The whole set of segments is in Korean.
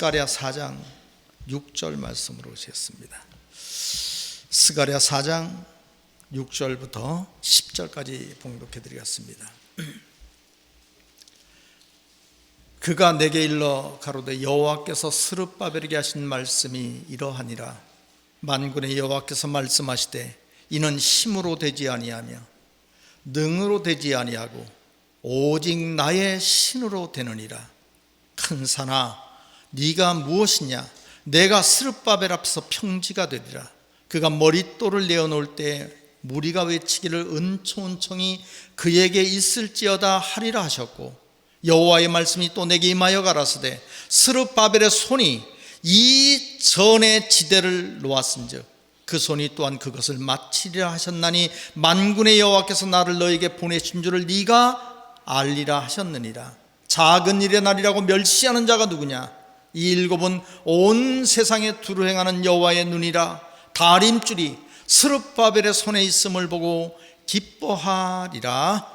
스가랴 4장 6절 말씀으로 오셨습니다. 스가랴 4장 6절부터 10절까지 봉독해 드리겠습니다. 그가 내게 일러 가로되 여호와께서 스룹바벨에게 하신 말씀이 이러하니라. 만군의 여호와께서 말씀하시되 이는 힘으로 되지 아니하며 능으로 되지 아니하고 오직 나의 신으로 되느니라. 큰 산아 네가 무엇이냐? 내가 스룹바벨 앞에서 평지가 되리라. 그가 머릿돌을 내어놓을 때 무리가 외치기를 은총은총이 그에게 있을지어다 하리라 하셨고, 여호와의 말씀이 또 내게 임하여 가라사대 스룹바벨의 손이 이 전의 지대를 놓았은즉 그 손이 또한 그것을 마치리라 하셨나니 만군의 여호와께서 나를 너에게 보내신 줄을 네가 알리라 하셨느니라. 작은 일의 날이라고 멸시하는 자가 누구냐? 이 일곱은 온 세상에 두루 행하는 여호와의 눈이라. 다림줄이 스룹바벨의 손에 있음을 보고 기뻐하리라.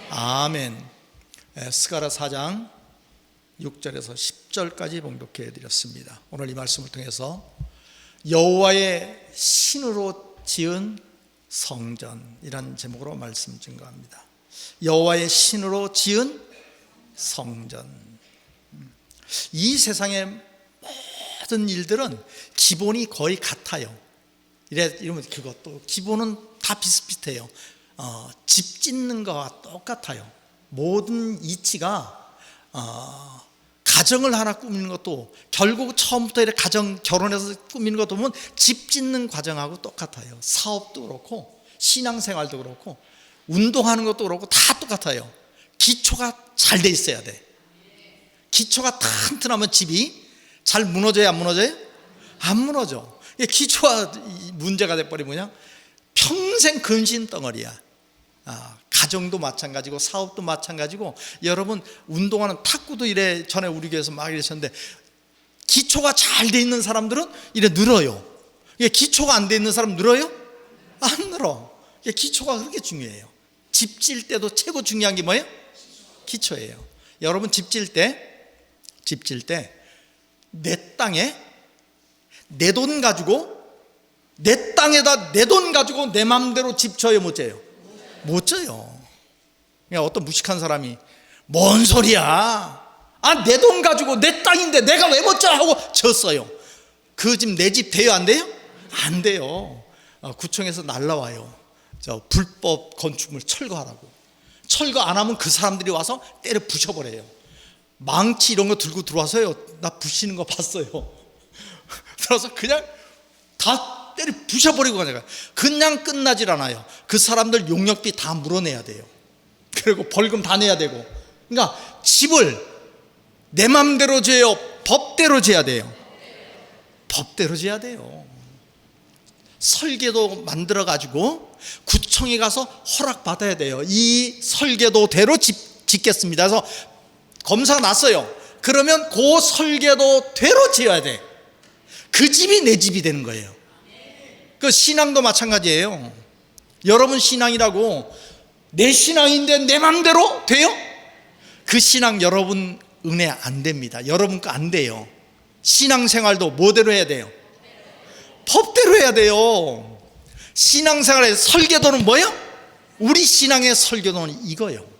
아멘. 스가랴 4장 6절에서 10절까지 봉독해 드렸습니다. 오늘 이 말씀을 통해서 여호와의 신으로 지은 성전이라는 제목으로 말씀 증거합니다. 여호와의 신으로 지은 성전. 이 세상의 모든 일들은 기본이 거의 같아요. 이러면 그것도 기본은 다 비슷비슷해요. 집 짓는 거와 똑같아요. 모든 이치가 가정을 하나 꾸미는 것도 결국 처음부터 이렇게 가정 결혼해서 꾸미는 것도 보면 집 짓는 과정하고 똑같아요. 사업도 그렇고 신앙생활도 그렇고 운동하는 것도 그렇고 다 똑같아요. 기초가 잘 돼 있어야 돼. 기초가 튼튼하면 집이 잘 무너져요? 안 무너져요? 안 무너져. 기초가 문제가 돼버리면 그냥 평생 근심 덩어리야. 가정도 마찬가지고 사업도 마찬가지고, 여러분 운동하는 탁구도 이래 전에 우리 교회에서 막 이러셨는데 기초가 잘 돼 있는 사람들은 이래 늘어요. 기초가 안 돼 있는 사람 늘어요? 안 늘어. 기초가 그렇게 중요해요. 집 질 때도 최고 중요한 게 뭐예요? 기초예요. 여러분 집 질 때 내 땅에 내 돈 가지고 내 땅에다 내 돈 가지고 내 맘대로 집 져요? 못 져요? 못 져요. 그냥 어떤 무식한 사람이 뭔 소리야, 내 돈 가지고 내 땅인데 내가 왜 못 져 하고 졌어요. 그 집 내 집 돼요? 안 돼요? 안 돼요. 구청에서 날라와요. 저 불법 건축물 철거하라고. 철거 안 하면 그 사람들이 와서 때려 부셔버려요. 망치 이런 거 들고 들어와서요, 나 부시는 거 봤어요. 들어서 그냥 다 때려 부셔버리고 가져가요. 그냥 끝나질 않아요. 그 사람들 용역비 다 물어내야 돼요. 그리고 벌금 다 내야 되고. 그러니까 집을 내 맘대로 지어요? 법대로 지어야 돼요? 법대로 지어야 돼요. 설계도 만들어 가지고 구청에 가서 허락 받아야 돼요. 이 설계도대로 짓겠습니다. 그래서 검사가 났어요. 그러면 그 설계도대로 지어야 돼. 그 집이 내 집이 되는 거예요. 그 신앙도 마찬가지예요. 여러분 신앙이라고 내 신앙인데 내 맘대로 돼요? 그 신앙 여러분 은혜 안 됩니다. 여러분 거 안 돼요. 신앙생활도 뭐대로 해야 돼요? 법대로 해야 돼요. 신앙생활의 설계도는 뭐예요? 우리 신앙의 설계도는 이거예요.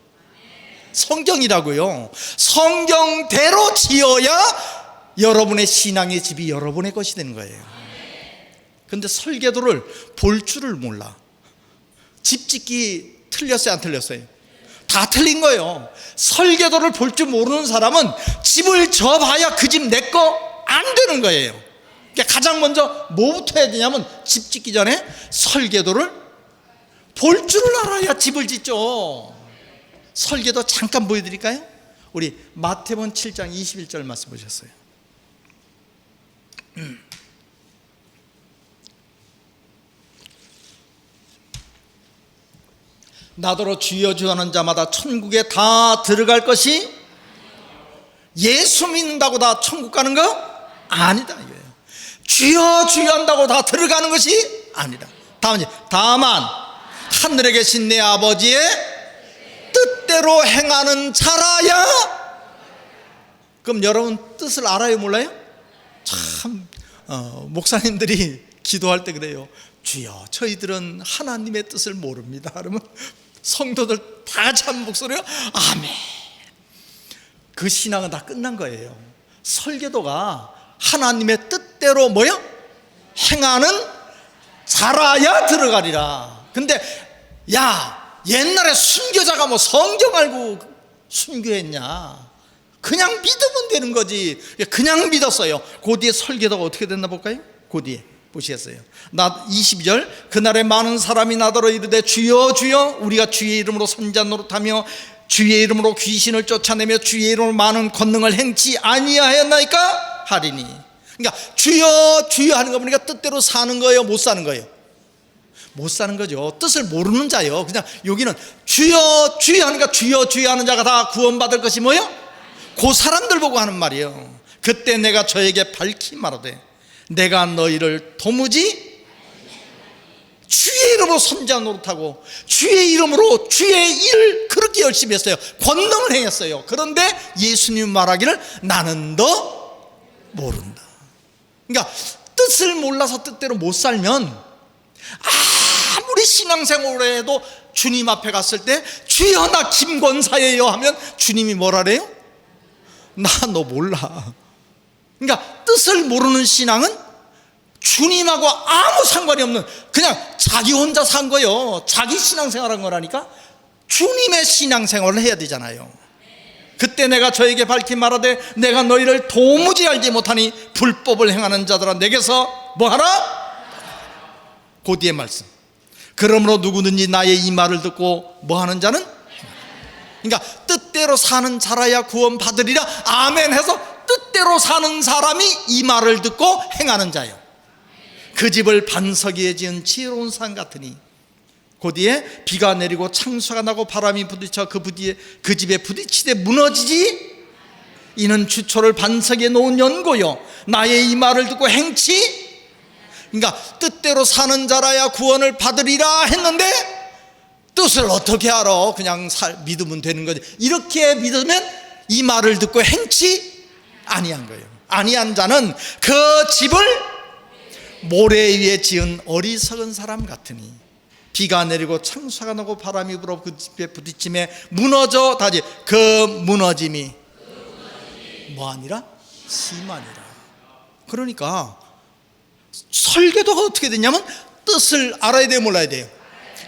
성경이라고요. 성경대로 지어야 여러분의 신앙의 집이 여러분의 것이 되는 거예요. 근데 설계도를 볼 줄을 몰라. 집 짓기 틀렸어요? 안 틀렸어요? 다 틀린 거예요. 설계도를 볼 줄 모르는 사람은 집을 져봐야 그 집 내 거 안 되는 거예요. 그러니까 가장 먼저 뭐부터 해야 되냐면 집 짓기 전에 설계도를 볼 줄을 알아야 집을 짓죠. 설계도 잠깐 보여드릴까요? 우리 마태복음 7장 21절 말씀 보셨어요. 나더러 주여 주여 하는 자마다 천국에 다 들어갈 것이, 예수 믿는다고 다 천국 가는 거? 아니다 이거예요. 주여 주여 한다고 다 들어가는 것이 아니다. 다만 하늘에 계신 내 아버지의 뜻대로 행하는 자라야 그럼 여러분 뜻을 알아요, 몰라요? 참 목사님들이 기도할 때 그래요. 주여, 저희들은 하나님의 뜻을 모릅니다. 그러면 성도들 다 같이 한 목소리로 아멘. 그 신앙은 다 끝난 거예요. 설교도가 하나님의 뜻대로 뭐요? 행하는 자라야 들어가리라. 근데 야, 옛날에 순교자가 뭐 성경 알고 순교했냐? 그냥 믿으면 되는 거지. 그냥 믿었어요. 그 뒤에 설교도가 어떻게 됐나 볼까요? 그 뒤에 보시겠어요? 22절, 그날에 많은 사람이 나더러 이르되 주여 주여 우리가 주의 이름으로 선지자 노릇하며 주의 이름으로 귀신을 쫓아내며 주의 이름으로 많은 권능을 행치 아니하였나이까 하리니. 그러니까 주여 주여 하는 거 보니까 뜻대로 사는 거예요, 못 사는 거예요? 못 사는 거죠. 뜻을 모르는 자요. 그냥 여기는 주여 주여 하니까 주여 주여 하는 자가 다 구원받을 것이 뭐예요? 그 사람들 보고 하는 말이에요. 그때 내가 저에게 밝히 말하되 내가 너희를 도무지 주의 이름으로 선지자 노릇하고 주의 이름으로 주의 일을 그렇게 열심히 했어요. 권능을 행했어요. 그런데 예수님 말하기를 나는 너 모른다. 그러니까 뜻을 몰라서 뜻대로 못 살면 아무리 신앙생활을 해도 주님 앞에 갔을 때 주여 나 김권사예요 하면 주님이 뭐라 그래요? 나 너 몰라. 그러니까 뜻을 모르는 신앙은 주님하고 아무 상관이 없는 그냥 자기 혼자 산 거예요. 자기 신앙생활한 거라니까. 주님의 신앙생활을 해야 되잖아요. 그때 내가 저에게 밝히 말하되 내가 너희를 도무지 알지 못하니 불법을 행하는 자들아 내게서 뭐하라? 그 뒤에 말씀. 그러므로 누구든지 나의 이 말을 듣고 뭐하는 자는? 그러니까 뜻대로 사는 자라야 구원 받으리라 아멘 해서 뜻대로 사는 사람이 이 말을 듣고 행하는 자요. 그 집을 반석 위에 지은 지혜로운 산 같으니 그 뒤에 비가 내리고 창수가 나고 바람이 부딪혀 그 집에 부딪히되 무너지지. 이는 주초를 반석 위에 놓은 연고요 나의 이 말을 듣고 행치. 그러니까 뜻대로 사는 자라야 구원을 받으리라 했는데 뜻을 어떻게 알아? 그냥 믿으면 되는 거지. 이렇게 믿으면 이 말을 듣고 행치 아니한 거예요. 아니한 자는 그 집을 모래 위에 지은 어리석은 사람 같으니 비가 내리고 창수가 나고 바람이 불어 그 집에 부딪힘에 무너져 다지. 그 무너짐이 뭐하니라? 심하니라. 그러니까 설교도가 어떻게 되냐면 뜻을 알아야 돼요, 몰라야 돼요?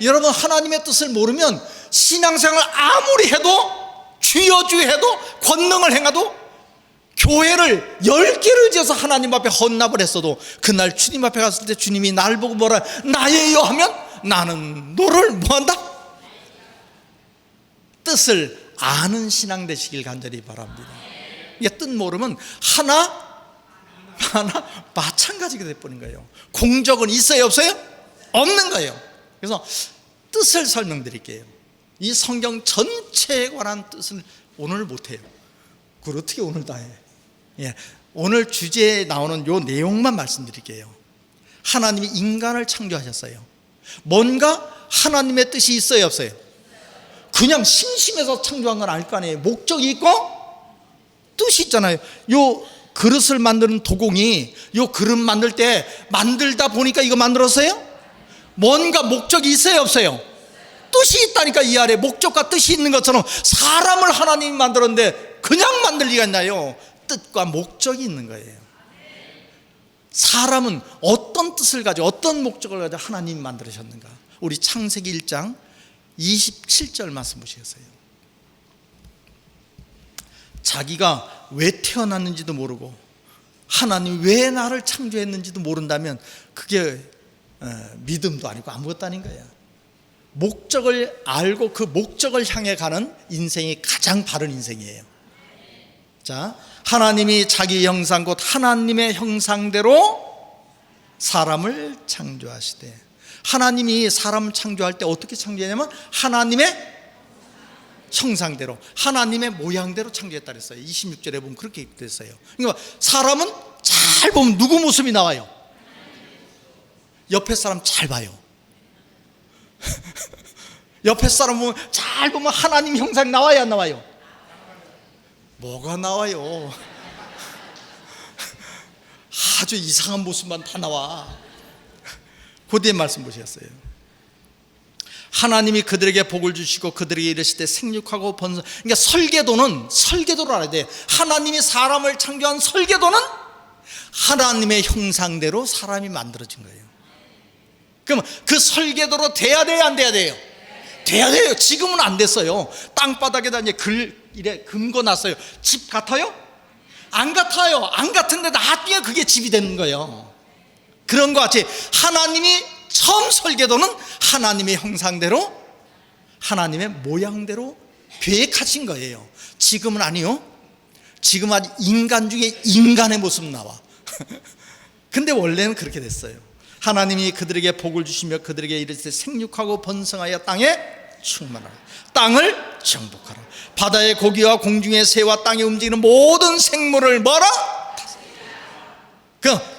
여러분 하나님의 뜻을 모르면 신앙생활 아무리 해도 주여 주여 해도 권능을 행해도 교회를 10개를 지어서 하나님 앞에 헌납을 했어도 그날 주님 앞에 갔을 때 주님이 날 보고 뭐라 나예요 하면 나는 너를 뭐한다? 뜻을 아는 신앙 되시길 간절히 바랍니다. 이게 뜻 모르면 하나 마찬가지가 돼버린 거예요. 공적은 있어요 없어요? 없는 거예요. 그래서 뜻을 설명드릴게요. 이 성경 전체에 관한 뜻을 오늘 못해요. 그걸 어떻게 오늘 다 해? 예, 오늘 주제에 나오는 요 내용만 말씀드릴게요. 하나님이 인간을 창조하셨어요. 뭔가 하나님의 뜻이 있어요 없어요? 그냥 심심해서 창조한 건 아닐 거 아니에요. 목적이 있고 뜻이 있잖아요. 요 그릇을 만드는 도공이 요 그릇 만들 때 만들다 보니까 이거 만들었어요? 뭔가 목적이 있어요 없어요? 뜻이 있다니까. 이 아래 목적과 뜻이 있는 것처럼 사람을 하나님이 만들었는데 그냥 만들 리가 있나요? 뜻과 목적이 있는 거예요. 사람은 어떤 뜻을 가지고 어떤 목적을 가지고 하나님이 만들으셨는가. 우리 창세기 1장 27절 말씀 보시겠어요? 자기가 왜 태어났는지도 모르고 하나님이 왜 나를 창조했는지도 모른다면 그게 믿음도 아니고 아무것도 아닌 거야. 목적을 알고 그 목적을 향해 가는 인생이 가장 바른 인생이에요. 자, 하나님이 자기 형상 곧 하나님의 형상대로 사람을 창조하시되, 하나님이 사람 창조할 때 어떻게 창조했냐면 하나님의 형상대로 하나님의 모양대로 창조했다 그랬어요. 26절에 보면 그렇게 됐어요. 그러니까 사람은 잘 보면 누구 모습이 나와요? 옆에 사람 잘 봐요. 옆에 사람 보면 잘 보면 하나님 형상 나와요 안 나와요? 뭐가 나와요? 아주 이상한 모습만 다 나와. 그 뒤에 말씀 보셨어요. 하나님이 그들에게 복을 주시고 그들에게 이르실 때 생육하고 번성. 그러니까 설계도를 알아야 돼. 하나님이 사람을 창조한 설계도는 하나님의 형상대로 사람이 만들어진 거예요. 그러면 그 설계도로 돼야 돼요, 안 돼야 돼요? 돼야 돼요. 지금은 안 됐어요. 땅바닥에다 이제 이래 금거놨어요. 집 같아요? 안 같아요. 안 같은데 나중에 그게 집이 되는 거예요. 그런 것 같이 하나님이 처음 설계도는 하나님의 형상대로, 하나님의 모양대로 계획하신 거예요. 지금은 아니요. 지금 아주 인간 중에 인간의 모습 나와. 근데 원래는 그렇게 됐어요. 하나님이 그들에게 복을 주시며 그들에게 이르시되 생육하고 번성하여 땅에 충만하라. 땅을 정복하라. 바다의 고기와 공중의 새와 땅에 움직이는 모든 생물을 뭐라?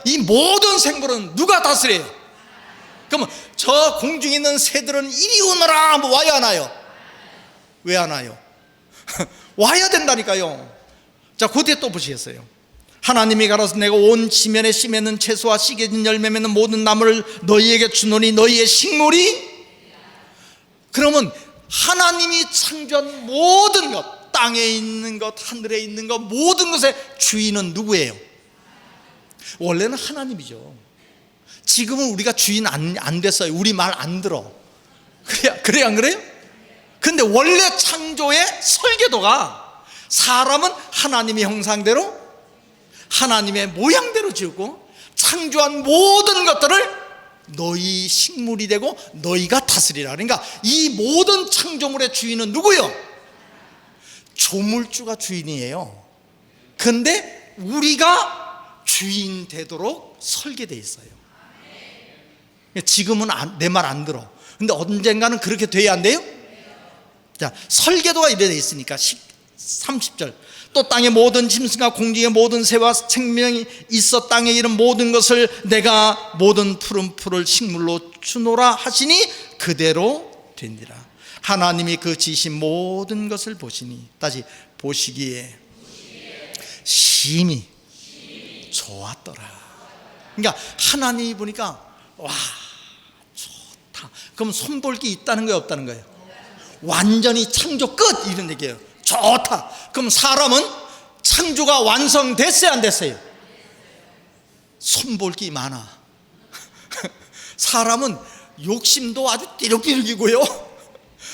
이 모든 생물은 누가 다스려요? 그러면 저 공중에 있는 새들은 이리 오너라 뭐 와야 하나요? 왜 안 와요? 와야 된다니까요. 자, 그 뒤에 또 보시겠어요? 하나님이 가라사 내가 온 지면에 씨 맺는 채소와 씨 맺는 열매 맺는 모든 나무를 너희에게 주노니 너희의 식물이. 그러면 하나님이 창조한 모든 것, 땅에 있는 것, 하늘에 있는 것, 모든 것의 주인은 누구예요? 원래는 하나님이죠. 지금은 우리가 주인 안 됐어요. 우리 말 안 들어. 그래요 안 그래요? 근데 원래 창조의 설계도가 사람은 하나님의 형상대로, 하나님의 모양대로 지었고, 창조한 모든 것들을 너희 식물이 되고 너희가 다스리라. 그러니까 이 모든 창조물의 주인은 누구요? 조물주가 주인이에요. 근데 우리가 주인 되도록 설계되어 있어요. 지금은 내 말 안 들어. 근데 언젠가는 그렇게 돼야 안 돼요? 자, 설계도가 이래 돼 있으니까 30절 또 땅의 모든 짐승과 공중의 모든 새와 생명이 있어 땅에 이른 모든 것을 내가 모든 푸른 풀을 식물로 주노라 하시니 그대로 되니라. 하나님이 그 지으신 모든 것을 보시니, 다시 보시기에 심히 좋았더라. 그러니까 하나님이 보니까 와 좋다. 그럼 손볼게 있다는 거예요, 없다는 거예요? 완전히 창조 끝 이런 얘기예요. 좋다. 그럼 사람은 창조가 완성됐어요, 안 됐어요? 손볼게 많아. 사람은 욕심도 아주 띠룩띠룩이고요,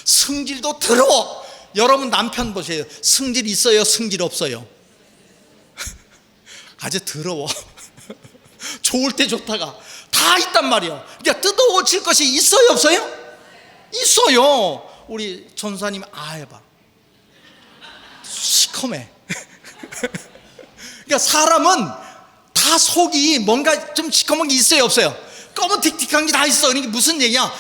성질도 더러워. 여러분 남편 보세요. 성질 있어요, 성질 없어요? 아주 더러워. 좋을 때 좋다가 다 있단 말이에요. 그러니까 뜯어고칠 것이 있어요, 없어요? 있어요. 우리 전사님 해봐. 시커매. 그러니까 사람은 다 속이 뭔가 좀 시커먼 게 있어요, 없어요? 검은틱틱한 게 다 있어. 그러니까 무슨 얘기야?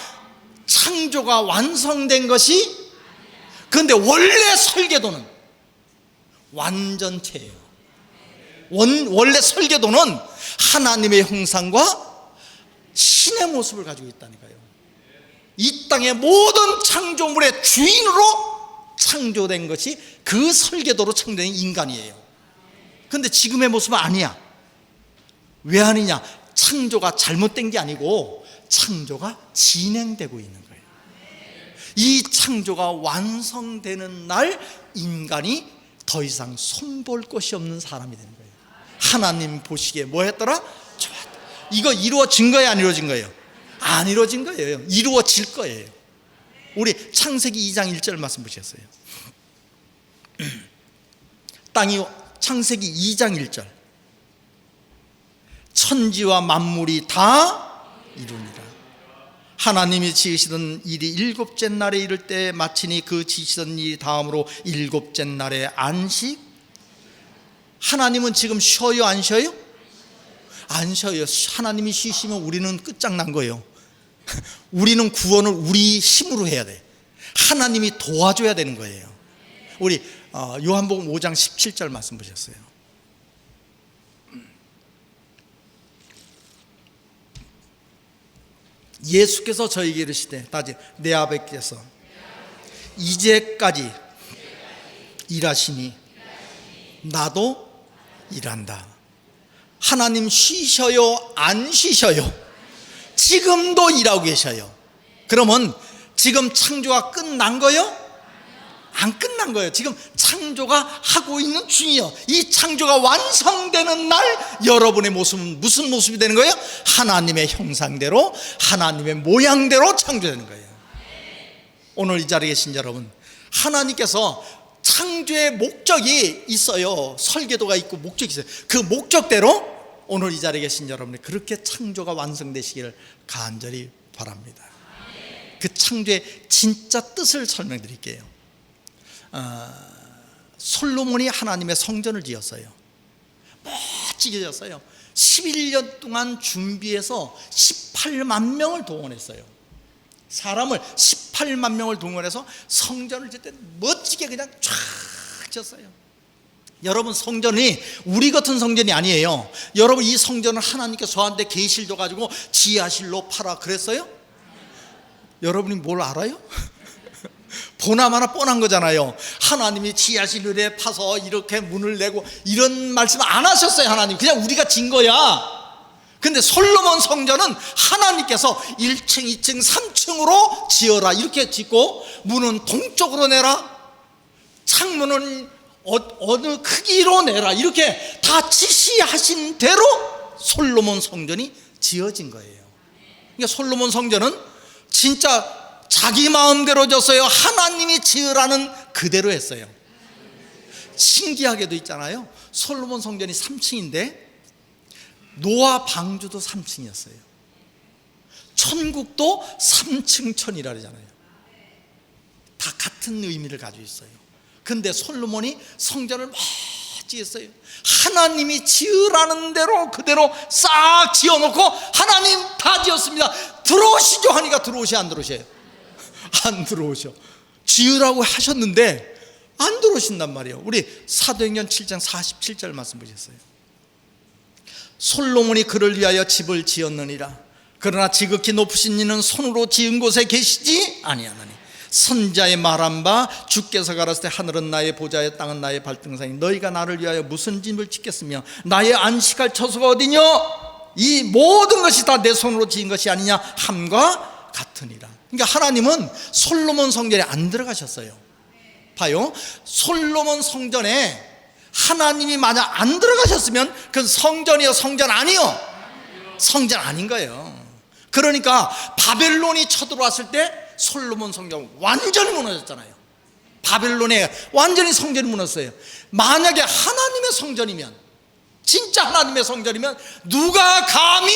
창조가 완성된 것이, 그런데 원래 설계도는 완전체예요. 원래 설계도는 하나님의 형상과 신의 모습을 가지고 있다니까요. 이 땅의 모든 창조물의 주인으로 창조된 것이 그 설계도로 창조된 인간이에요. 그런데 지금의 모습은 아니야. 왜 아니냐? 창조가 잘못된 게 아니고 창조가 진행되고 있는 거예요. 이 창조가 완성되는 날 인간이 더 이상 손볼 것이 없는 사람이 되는 거예요. 하나님 보시기에 뭐 했더라? 좋았다. 이거 이루어진 거예요, 안 이루어진 거예요? 안 이루어진 거예요. 이루어질 거예요. 우리 창세기 2장 1절 말씀 보셨어요? 땅이, 창세기 2장 1절 천지와 만물이 다 이루니라. 하나님이 지으시던 일이 일곱째 날에 이를 때 마치니 그 지으시던 일이 다음으로 일곱째 날에 안식. 하나님은 지금 쉬어요, 안 쉬어요? 안 쉬어요. 하나님이 쉬시면 우리는 끝장난 거예요. 우리는 구원을 우리 힘으로 해야 돼. 하나님이 도와줘야 되는 거예요. 우리 요한복음 5장 17절 말씀 보셨어요? 예수께서 저에게 이르시되, 다시 내 아버지께서 이제까지 일하시니 나도 일한다. 하나님 쉬셔요? 안 쉬셔요? 지금도 일하고 계셔요. 그러면 지금 창조가 끝난 거요? 안 끝난 거예요. 지금 창조가 하고 있는 중이요. 이 창조가 완성되는 날 여러분의 모습은 무슨 모습이 되는 거예요? 하나님의 형상대로, 하나님의 모양대로 창조되는 거예요. 오늘 이 자리에 계신 여러분, 하나님께서 창조의 목적이 있어요. 설계도가 있고 목적이 있어요. 그 목적대로 오늘 이 자리에 계신 여러분이 그렇게 창조가 완성되시기를 간절히 바랍니다. 그 창조의 진짜 뜻을 설명드릴게요. 솔로몬이 하나님의 성전을 지었어요. 멋지게 지었어요. 11년 동안 준비해서 18만 명을 동원했어요. 사람을 18만 명을 동원해서 성전을 짓때 멋지게 그냥 쫙 지었어요. 여러분, 성전이 우리 같은 성전이 아니에요. 여러분, 이 성전을 하나님께서 저한테 계시를 줘가지고 지하실로 팔아 그랬어요? 여러분이 뭘 알아요? 보나마나 뻔한 거잖아요. 하나님이 지하실에 파서 이렇게 문을 내고 이런 말씀 안 하셨어요. 하나님 그냥 우리가 진 거야. 근데 솔로몬 성전은 하나님께서 1층, 2층, 3층으로 지어라 이렇게 짓고, 문은 동쪽으로 내라, 창문은 어느 크기로 내라, 이렇게 다 지시하신 대로 솔로몬 성전이 지어진 거예요. 그러니까 솔로몬 성전은 진짜 자기 마음대로 졌어요. 하나님이 지으라는 그대로 했어요. 신기하게도 있잖아요. 솔로몬 성전이 3층인데 노아 방주도 3층이었어요. 천국도 3층 천이라 그러잖아요. 다 같은 의미를 가지고 있어요. 근데 솔로몬이 성전을 멋지게 했어요. 하나님이 지으라는 대로 그대로 싹 지어놓고, 하나님 다 지었습니다, 들어오시죠 하니까 들어오셔 안 들어오셔요? 안 들어오셔. 지으라고 하셨는데 안 들어오신단 말이에요. 우리 사도행전 7장 47절 말씀 보셨어요? 솔로몬이 그를 위하여 집을 지었느니라. 그러나 지극히 높으신 이는 손으로 지은 곳에 계시지 아니하나니 선자의 말한 바 주께서 가라사대 하늘은 나의 보좌여 땅은 나의 발등상이니 너희가 나를 위하여 무슨 집을 짓겠으며 나의 안식할 처소가 어디뇨? 이 모든 것이 다 내 손으로 지은 것이 아니냐 함과 같으니라. 그러니까 하나님은 솔로몬 성전에 안 들어가셨어요. 봐요, 솔로몬 성전에 하나님이 만약 안 들어가셨으면 그건 성전이요 성전 아니요? 성전 아닌 거예요. 그러니까 바벨론이 쳐들어왔을 때 솔로몬 성전 완전히 무너졌잖아요. 바벨론에 완전히 성전이 무너졌어요. 만약에 하나님의 성전이면, 진짜 하나님의 성전이면 누가 감히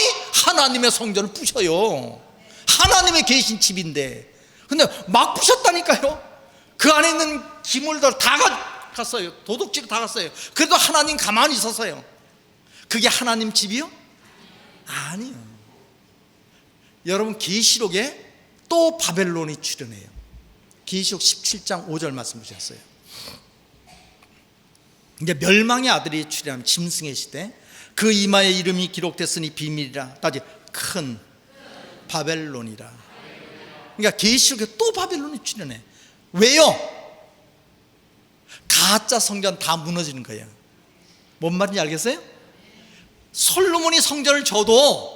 하나님의 성전을 부셔요? 하나님의 계신 집인데. 근데 막 부셨다니까요. 그 안에 있는 기물들 다 갔어요. 도둑질 다 갔어요. 그래도 하나님 가만히 있었어요. 그게 하나님 집이요? 아니요. 여러분, 계시록에 또 바벨론이 출현해요. 계시록 17장 5절 말씀 보셨어요? 이제 멸망의 아들이 출현하면 짐승의 시대, 그 이마에 이름이 기록됐으니 비밀이라, 따지 큰 바벨론이라. 그러니까 계시록에 또 바벨론이 출현해. 왜요? 가짜 성전 다 무너지는 거예요. 뭔 말인지 알겠어요? 솔로몬이 성전을 져도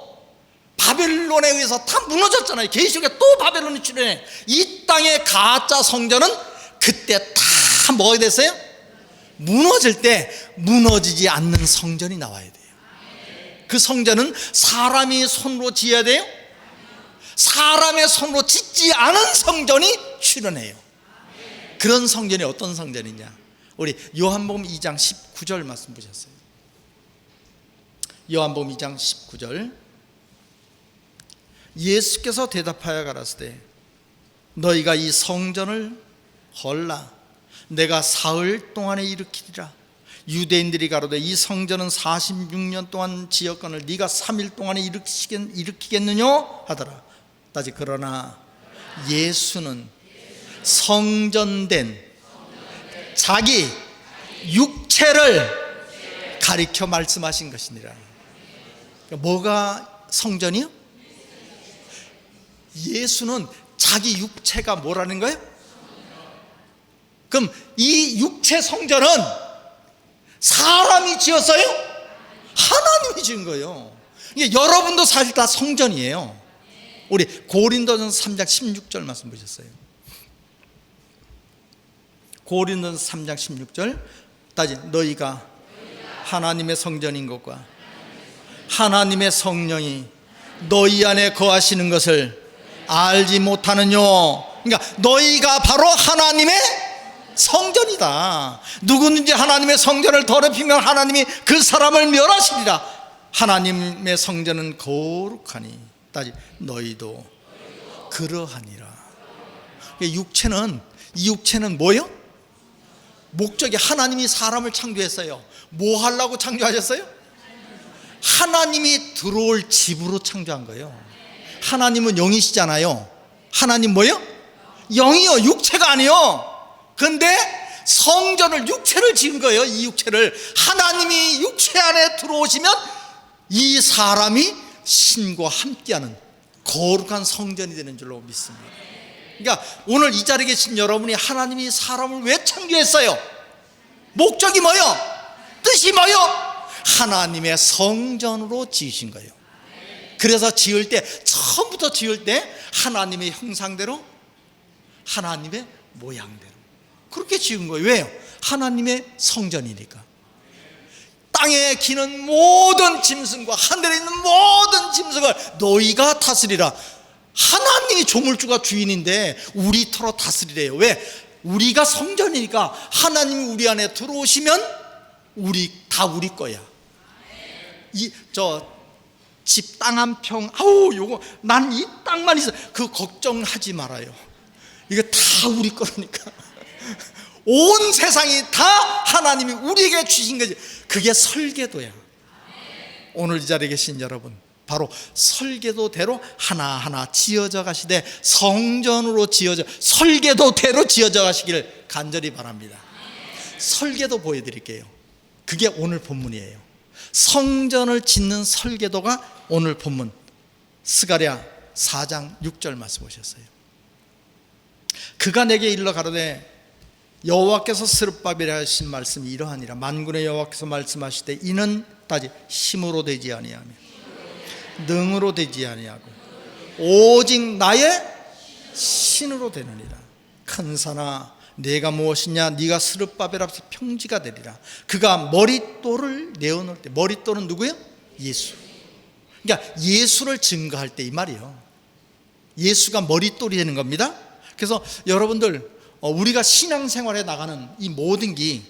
바벨론에 의해서 다 무너졌잖아요. 계시록에 또 바벨론이 출현해. 이 땅의 가짜 성전은 그때 다 뭐가 됐어요? 무너질 때 무너지지 않는 성전이 나와야 돼요. 그 성전은 사람이 손으로 지어야 돼요? 사람의 손으로 짓지 않은 성전이 출현해요. 그런 성전이 어떤 성전이냐? 우리 요한복음 2장 19절 말씀 보셨어요? 요한복음 2장 19절, 예수께서 대답하여 가라사대 너희가 이 성전을 헐라 내가 사흘 동안에 일으키리라. 유대인들이 가로되 이 성전은 46년 동안 지었거늘 네가 3일 동안에 일으키겠느냐 하더라. 따지 그러나 예수는 성전된 자기 육체를 가리켜 말씀하신 것이니라. 뭐가 성전이요? 예수는 자기 육체가 뭐라는 거예요? 그럼 이 육체 성전은 사람이 지었어요? 하나님이 지은 거예요. 이게 여러분도 사실 다 성전이에요. 우리 고린도전서 3장 16절 말씀 보셨어요? 고린도전서 3장 16절 따지 너희가 하나님의 성전인 것과 하나님의 성령이 너희 안에 거하시는 것을 알지 못하느뇨. 그러니까 너희가 바로 하나님의 성전이다. 누구든지 하나님의 성전을 더럽히면 하나님이 그 사람을 멸하시리라. 하나님의 성전은 거룩하니 따지 너희도 그러하니라. 이 육체는 뭐예요? 목적이 하나님이 사람을 창조했어요. 뭐 하려고 창조하셨어요? 하나님이 들어올 집으로 창조한 거예요. 하나님은 영이시잖아요. 하나님 뭐예요? 영이요, 육체가 아니요. 그런데 성전을, 육체를 지은 거예요. 이 육체를 하나님이 육체 안에 들어오시면 이 사람이 신과 함께하는 거룩한 성전이 되는 줄로 믿습니다. 그러니까 오늘 이 자리에 계신 여러분이 하나님이 사람을 왜 창조했어요? 목적이 뭐예요? 뜻이 뭐예요? 하나님의 성전으로 지으신 거예요. 그래서 처음부터 지을 때 하나님의 형상대로, 하나님의 모양대로 그렇게 지은 거예요. 왜요? 하나님의 성전이니까. 땅에 기는 모든 짐승과 하늘에 있는 모든 짐승을 너희가 다스리라. 하나님이 조물주가 주인인데 우리 털어 다스리래요. 왜? 우리가 성전이니까 하나님이 우리 안에 들어오시면 다 우리 거야. 집 땅 한 평, 요거 난 이 땅만 있어, 그 걱정하지 말아요. 이거 다 우리 거라니까. 온 세상이 다 하나님이 우리에게 주신 거지. 그게 설계도야. 오늘 이 자리에 계신 여러분, 바로 설계도대로 하나하나 지어져 가시되 성전으로 설계도대로 지어져 가시기를 간절히 바랍니다. 설계도 보여드릴게요. 그게 오늘 본문이에요. 성전을 짓는 설계도가 오늘 본문 스가랴 4장 6절 말씀 보셨어요. 그가 내게 일러 가로되 여호와께서 스룹바벨에 하신 말씀이 이러하니라. 만군의 여호와께서 말씀하시되 이는 따지 힘으로 되지 아니하며 능으로 되지 아니하고 오직 나의 신으로 되느니라. 큰 산아 내가 무엇이냐? 네가 스룹바벨 앞에서 평지가 되리라. 그가 머릿돌을 내어놓을 때, 머릿돌은 누구예요? 예수. 그러니까 예수를 증거할 때 이 말이에요. 예수가 머릿돌이 되는 겁니다. 그래서 여러분들, 우리가 신앙생활에 나가는 이 모든 게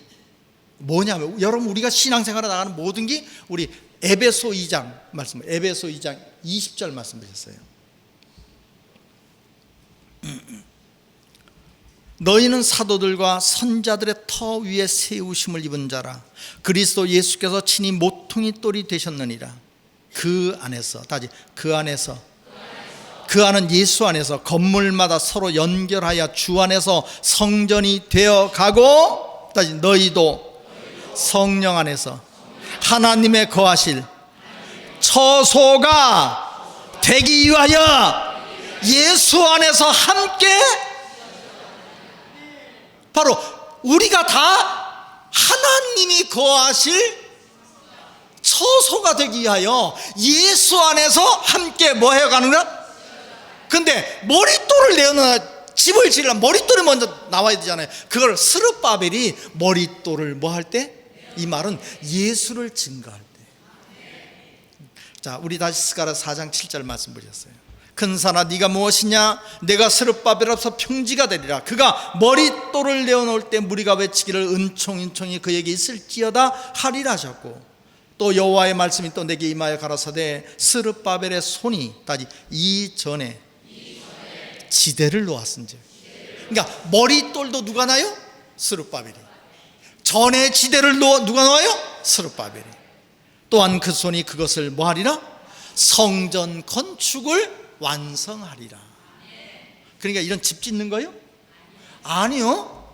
뭐냐면, 여러분 우리가 신앙생활에 나가는 모든 게 우리 에베소 2장 말씀, 에베소 2장 20절 말씀 보셨어요. 너희는 사도들과 선자들의 터 위에 세우심을 입은 자라. 그리스도 예수께서 친히 모퉁이 돌이 되셨느니라. 그 안에서, 그 안은 예수 안에서 건물마다 서로 연결하여 주 안에서 성전이 되어 가고, 너희도 성령 안에서 하나님의 거하실 처소가 되기 위하여 예수 안에서 함께, 바로 우리가 다 하나님이 거하실 처소가 되기 위하여 예수 안에서 함께 뭐 해가는 거야? 근데 머릿돌을 내어놓아 집을 지으려면 머릿돌이 먼저 나와야 되잖아요. 그걸 스룹바벨이 머릿돌을 뭐 할 때? 이 말은 예수를 증거할 때. 자, 우리 다시 스가랴 4장 7절 말씀 보셨어요. 큰 산아 네가 무엇이냐? 내가 스룹바벨 앞에서 평지가 되리라. 그가 머릿돌을 내어놓을 때 무리가 외치기를 은총이 그에게 있을지어다 하리라 하셨고, 또 여호와의 말씀이 또 내게 임하여 가라사대 스룹바벨의 손이 이전에 지대를 놓았은즉. 그러니까 머릿돌도 누가 놔요? 스룹바벨이. 전에 지대를 누가 놔요? 스룹바벨이. 또한 그 손이 그것을 뭐 하리라? 성전 건축을 완성하리라. 그러니까 이런 집 짓는 거예요? 아니요.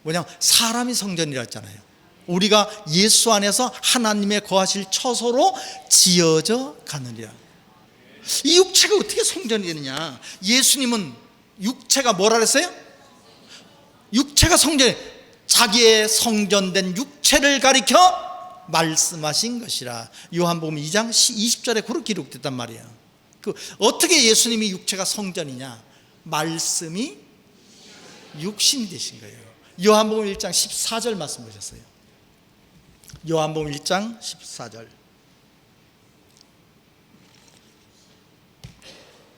뭐냐면 사람이 성전이라 했잖아요. 우리가 예수 안에서 하나님의 거하실 처소로 지어져 가느니라. 이 육체가 어떻게 성전이 되느냐? 예수님은 육체가 뭐라 그랬어요? 육체가 성전, 자기의 성전된 육체를 가리켜 말씀하신 것이라. 요한복음 2장 20절에 그렇게 기록됐단 말이에요. 어떻게 예수님이 육체가 성전이냐? 말씀이 육신이 되신 거예요. 요한복음 1장 14절 말씀 보셨어요. 요한복음 1장 14절.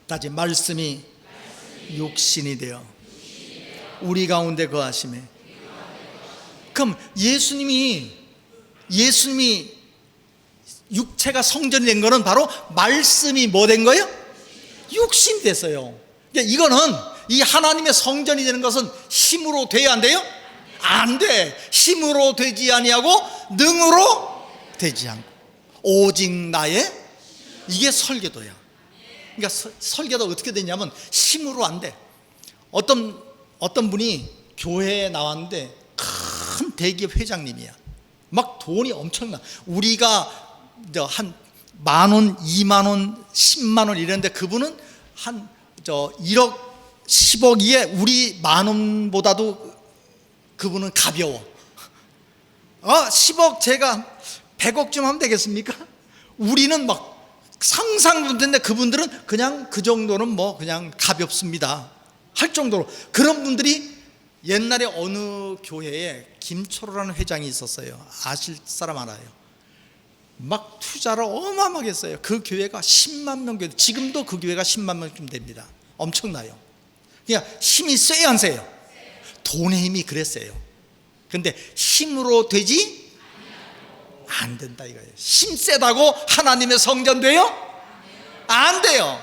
다시 말씀이 육신이 되어 우리 가운데 거하심에. 그럼 예수님이 육체가 성전이 된 거는 바로 말씀이 뭐 된 거예요? 육신이 됐어요. 그러니까 이거는 이 하나님의 성전이 되는 것은 힘으로 돼야 안 돼요? 안 돼. 힘으로 되지 아니하고 능으로 되지 않고 오직 나의, 이게 설계도야. 그러니까 설계도가 어떻게 되냐면 힘으로 안 돼. 어떤 분이 교회에 나왔는데 큰 대기업 회장님이야. 막 돈이 엄청나. 우리가 한 10,000원, 20,000원, 10만원 이랬는데 그분은 한 1억 10억 이에 우리 10,000원보다도 그분은 가벼워. 10억 제가 100억쯤 하면 되겠습니까? 우리는 막 상상도 되는데 그분들은 그냥 그 정도는 뭐 그냥 가볍습니다 할 정도로. 그런 분들이 옛날에 어느 교회에 김초로라는 회장이 있었어요. 아실 사람 알아요. 막 투자를 어마어마하게 했어요. 그 교회가 10만 명 교회, 지금도 그 교회가 10만 명쯤 됩니다. 엄청나요. 그러니까 힘이 세요 안 세요? 돈의 힘이 그랬어요. 근데 힘으로 되지 안 된다 이거예요. 힘 세다고 하나님의 성전 돼요? 안 돼요.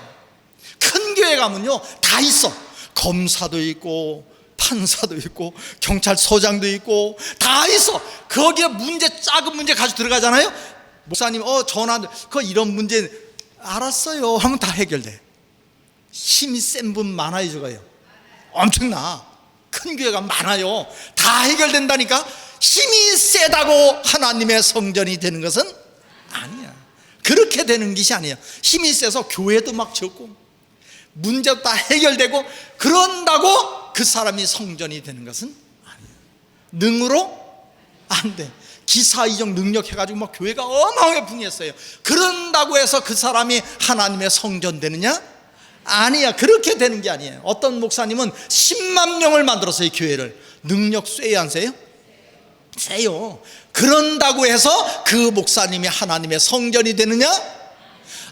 큰 교회 가면요 다 있어. 검사도 있고 판사도 있고 경찰서장도 있고 다 있어. 거기에 작은 문제 가지고 들어가잖아요. 목사님 전화 이런 문제 알았어요 하면 다 해결돼. 힘이 센 분 많아요. 저거요 엄청나. 큰 교회가 많아요. 다 해결된다니까. 힘이 세다고 하나님의 성전이 되는 것은 아니야. 그렇게 되는 것이 아니에요. 힘이 세서 교회도 막 적고 문제도 다 해결되고 그런다고 그 사람이 성전이 되는 것은 아니에요. 능으로 안 돼. 기사이적 능력 해가지고 막 교회가 어마어마하게 붕했어요. 그런다고 해서 그 사람이 하나님의 성전 되느냐? 아니야. 그렇게 되는 게 아니에요. 어떤 목사님은 10만 명을 만들었어요. 교회를. 능력 쎄요 안 쎄요? 세요. 그런다고 해서 그 목사님이 하나님의 성전이 되느냐?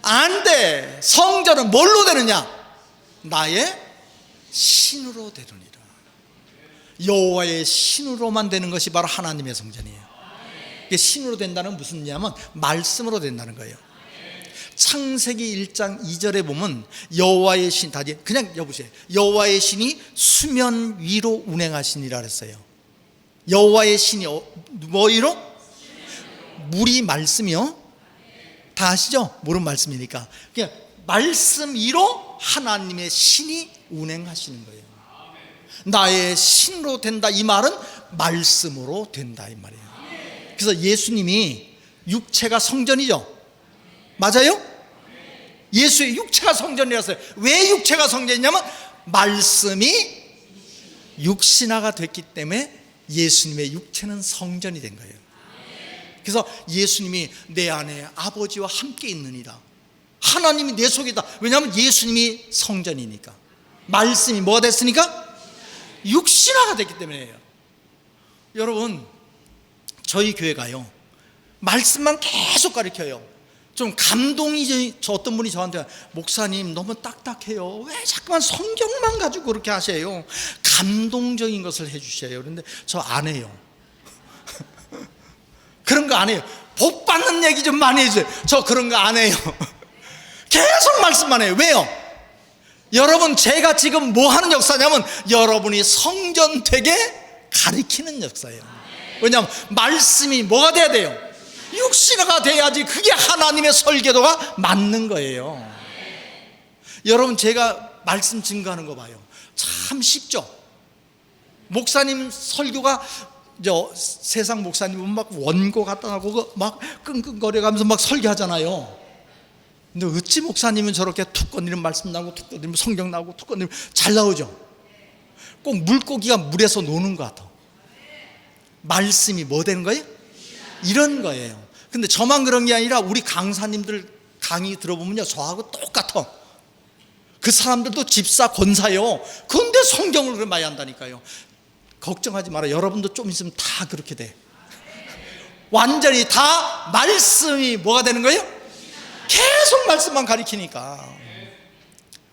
안 돼. 성전은 뭘로 되느냐? 나의 신으로 되느니라. 여호와의 신으로만 되는 것이 바로 하나님의 성전이에요. 이게 신으로 된다는 무슨 의미냐면 말씀으로 된다는 거예요. 창세기 1장 2절에 보면 여호와의 신, 다시 그냥 여보세요. 여호와의 신이 수면 위로 운행하시니라 그랬어요. 여호와의 신이 뭐 위로? 물이 말씀이요. 다 아시죠? 물은 말씀이니까. 그냥 말씀 위로 하나님의 신이 운행하시는 거예요. 나의 신으로 된다 이 말은 말씀으로 된다 이 말이에요. 그래서 예수님이 육체가 성전이죠. 맞아요? 예수의 육체가 성전이었어요. 왜 육체가 성전이냐면 말씀이 육신화가 됐기 때문에 예수님의 육체는 성전이 된 거예요. 그래서 예수님이 내 안에 아버지와 함께 있느니라. 하나님이 내 속이다. 왜냐하면 예수님이 성전이니까. 말씀이 뭐가 됐으니까? 육신화가 됐기 때문이에요. 여러분, 저희 교회가요 말씀만 계속 가르쳐요. 좀 감동이, 저 어떤 분이 저한테 목사님 너무 딱딱해요. 왜 자꾸만 성경만 가지고 그렇게 하세요? 감동적인 것을 해주셔요. 그런데 저 안 해요. 그런 거 안 해요. 복 받는 얘기 좀 많이 해주세요. 저 그런 거 안 해요. 계속 말씀만 해요. 왜요? 여러분, 제가 지금 뭐 하는 역사냐면 여러분이 성전 되게 가르치는 역사예요. 왜냐하면 말씀이 뭐가 돼야 돼요? 육신화가 돼야지. 그게 하나님의 설계도가 맞는 거예요. 여러분, 제가 말씀 증거하는 거 봐요. 참 쉽죠? 목사님 설교가 세상 목사님은 막 원고 갖다 놔고 막 끙끙거려가면서 막 설교하잖아요. 근데 어찌 목사님은 저렇게 툭 건드리면 말씀 나오고 툭 건드리면 성경 나오고 툭 건드리면 잘 나오죠? 꼭 물고기가 물에서 노는 것 같아. 말씀이 뭐 되는 거예요? 이런 거예요. 근데 저만 그런 게 아니라 우리 강사님들 강의 들어보면요, 저하고 똑같아. 그 사람들도 집사, 권사요. 근데 성경을 그렇게 많이 한다니까요. 걱정하지 마라. 여러분도 좀 있으면 다 그렇게 돼. 완전히 다 말씀이 뭐가 되는 거예요? 계속 말씀만 가리키니까.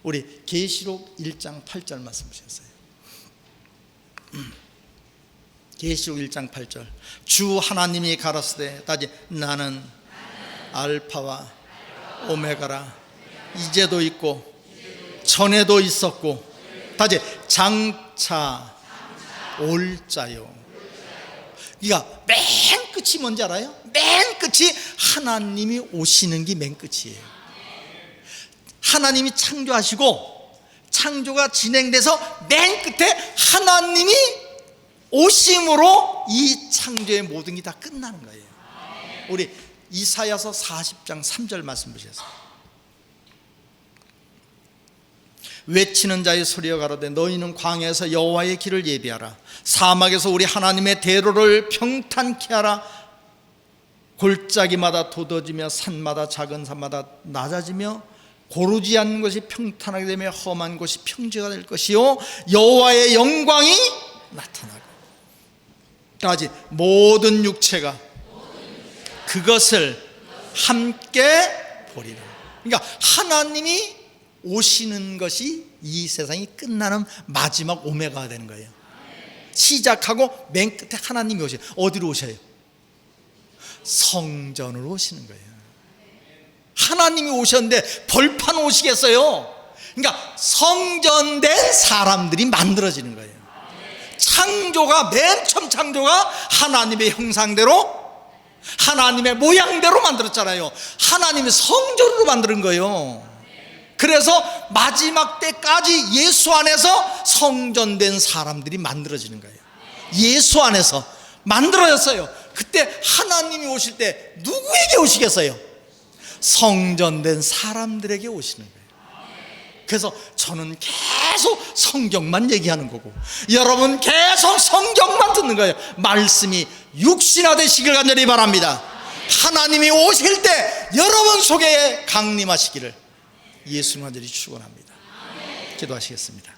우리 계시록 1장 8절 말씀 보셨어요. 계시록 1장 8절. 주 하나님이 가라사대 다시 나는 알파와 오메가라, 이제도 있고 전에도 있었고 다시 장차 올 자요. 그러니까 맨 끝이 뭔지 알아요? 맨 끝이 하나님이 오시는 게 맨 끝이에요. 하나님이 창조하시고 창조가 진행돼서 맨 끝에 하나님이 오심으로 이 창조의 모든 게 다 끝나는 거예요. 우리 이사야서 40장 3절 말씀 보셨어요. 외치는 자의 소리가 가로되 너희는 광야에서 여호와의 길을 예비하라. 사막에서 우리 하나님의 대로를 평탄케 하라. 골짜기마다 돋아지며 산마다 작은 산마다 낮아지며 고르지 않는 것이 평탄하게 되며 험한 곳이 평지가 될 것이요 여호와의 영광이 나타나고 까지 모든 육체가 그것을 함께 보리라. 그러니까 하나님이 오시는 것이 이 세상이 끝나는 마지막 오메가가 되는 거예요. 시작하고 맨 끝에 하나님이 오셔요. 어디로 오셔요? 성전으로 오시는 거예요. 하나님이 오셨는데 벌판 오시겠어요? 그러니까 성전된 사람들이 만들어지는 거예요. 창조가 맨 처음 창조가 하나님의 형상대로 하나님의 모양대로 만들었잖아요. 하나님의 성전으로 만드는 거예요. 그래서 마지막 때까지 예수 안에서 성전된 사람들이 만들어지는 거예요. 예수 안에서 만들어졌어요. 그때 하나님이 오실 때 누구에게 오시겠어요? 성전된 사람들에게 오시는 거예요. 그래서 저는 계속 성경만 얘기하는 거고 여러분 계속 성경만 듣는 거예요. 말씀이 육신화 되시길 간절히 바랍니다. 하나님이 오실 때 여러분 속에 강림하시기를 예수님 간절히 축원합니다. 기도하시겠습니다.